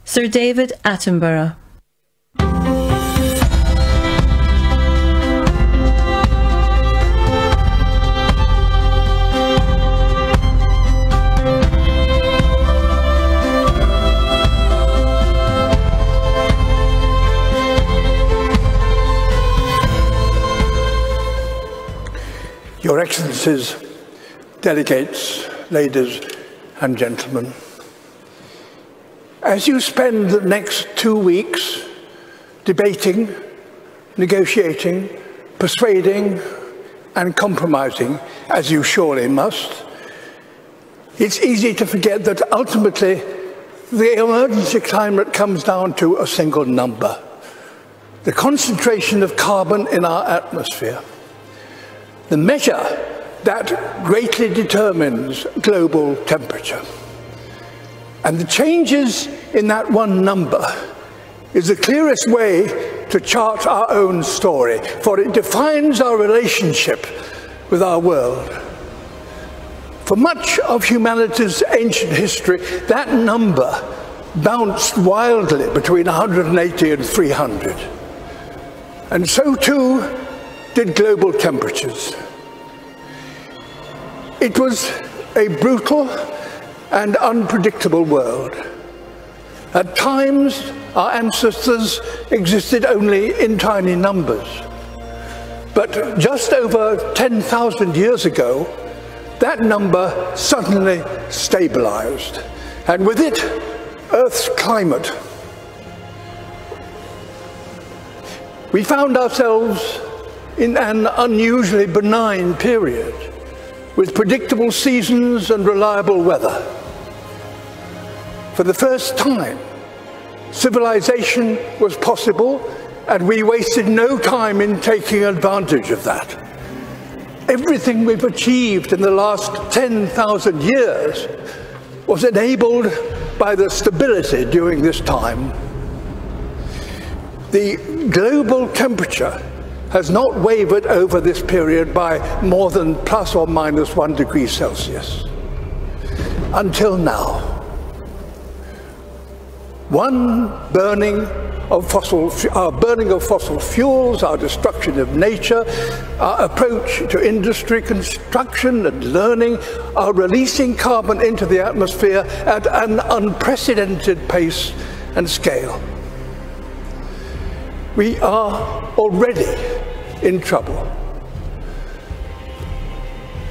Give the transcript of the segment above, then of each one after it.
Sir David Attenborough. Your Excellencies, delegates, ladies and gentlemen, as you spend the next 2 weeks debating, negotiating, persuading and compromising, as you surely must, it's easy to forget that ultimately the emergency climate comes down to a single number: the concentration of carbon in our atmosphere. The measure that greatly determines global temperature. And the changes in that one number is the clearest way to chart our own story, for it defines our relationship with our world. For much of humanity's ancient history, that number bounced wildly between 180 and 300. And so too did global temperatures. It was a brutal and unpredictable world. At times, our ancestors existed only in tiny numbers. But just over 10,000 years ago, that number suddenly stabilized, and with it, Earth's climate. We found ourselves in an unusually benign period, with predictable seasons and reliable weather. For the first time, civilization was possible, and we wasted no time in taking advantage of that. Everything we've achieved in the last 10,000 years was enabled by the stability during this time. The global temperature has not wavered over this period by more than plus or minus 1 degree Celsius. Until now. Our burning of fossil fuels, our destruction of nature, our approach to industry, construction and learning are releasing carbon into the atmosphere at an unprecedented pace and scale. We are already in trouble.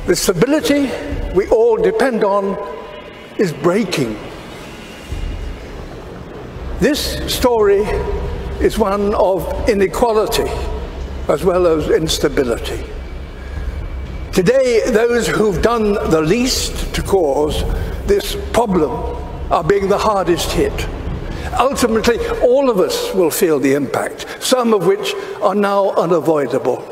The stability we all depend on is breaking. This story is one of inequality as well as instability. Today, those who've done the least to cause this problem are being the hardest hit. Ultimately, all of us will feel the impact, some of which are now unavoidable.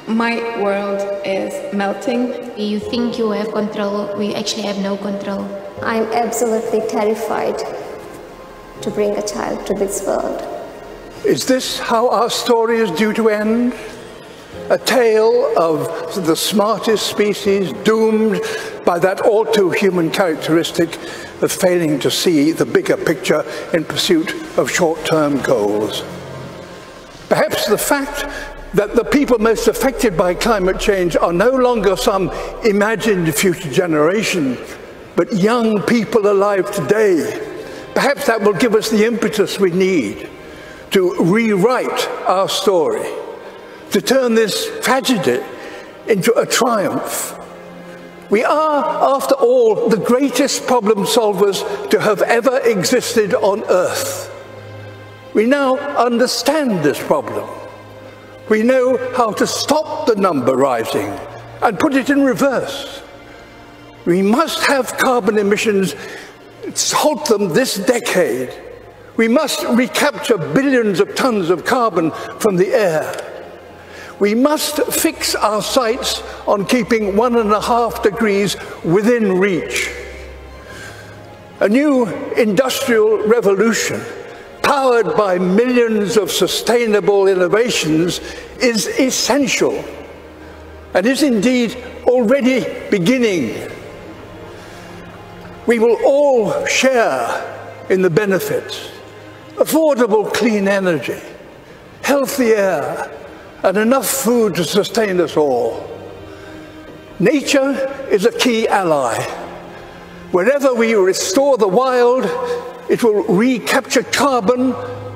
My world is melting. You think you have control, we actually have no control. I'm absolutely terrified to bring a child to this world. Is this how our story is due to end? A tale of the smartest species doomed by that all-too-human characteristic of failing to see the bigger picture in pursuit of short-term goals. Perhaps the fact that the people most affected by climate change are no longer some imagined future generation, but young people alive today. Perhaps that will give us the impetus we need to rewrite our story, to turn this tragedy into a triumph. We are, after all, the greatest problem solvers to have ever existed on Earth. We now understand this problem. We know how to stop the number rising and put it in reverse. We must have carbon emissions, halt them this decade. We must recapture billions of tons of carbon from the air. We must fix our sights on keeping 1.5 degrees within reach. A new industrial revolution powered by millions of sustainable innovations, is essential and is indeed already beginning. We will all share in the benefits: affordable clean energy, healthy air, and enough food to sustain us all. Nature is a key ally. Wherever we restore the wild, it will recapture carbon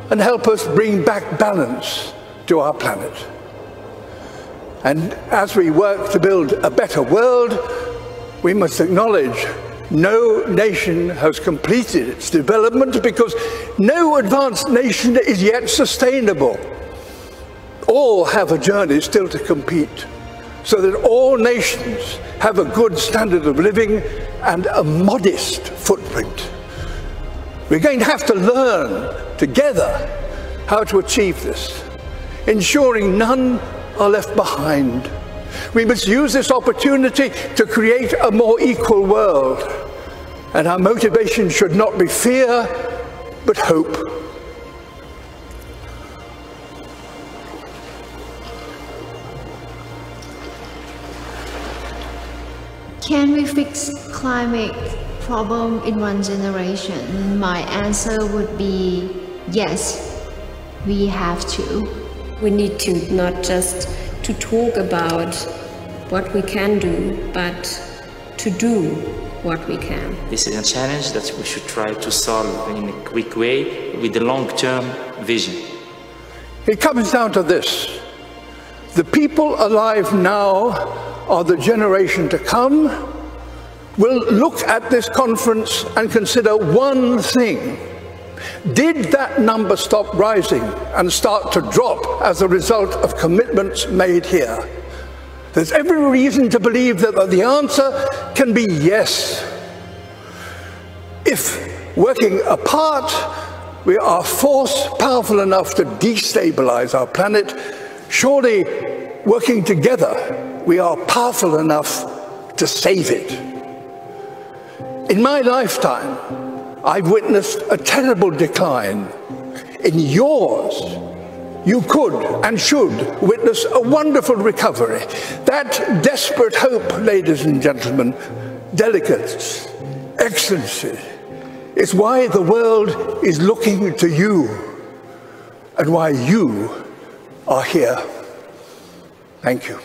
and help us bring back balance to our planet. And as we work to build a better world, we must acknowledge no nation has completed its development, because no advanced nation is yet sustainable. All have a journey still to complete, so that all nations have a good standard of living and a modest footprint. We're going to have to learn together how to achieve this, ensuring none are left behind. We must use this opportunity to create a more equal world, and our motivation should not be fear, but hope. Can we fix climate problem in one generation? My answer would be yes, we have to. We need to not just to talk about what we can do, but to do what we can. This is a challenge that we should try to solve in a quick way with a long-term vision. It comes down to this: the people alive now are the generation to come. Will look at this conference and consider one thing: did that number stop rising and start to drop as a result of commitments made here? There's every reason to believe that the answer can be yes. If working apart we are force powerful enough to destabilize our planet, surely working together we are powerful enough to save it. In my lifetime, I've witnessed a terrible decline. In yours, you could and should witness a wonderful recovery. That desperate hope, ladies and gentlemen, delegates, excellencies, is why the world is looking to you and why you are here. Thank you.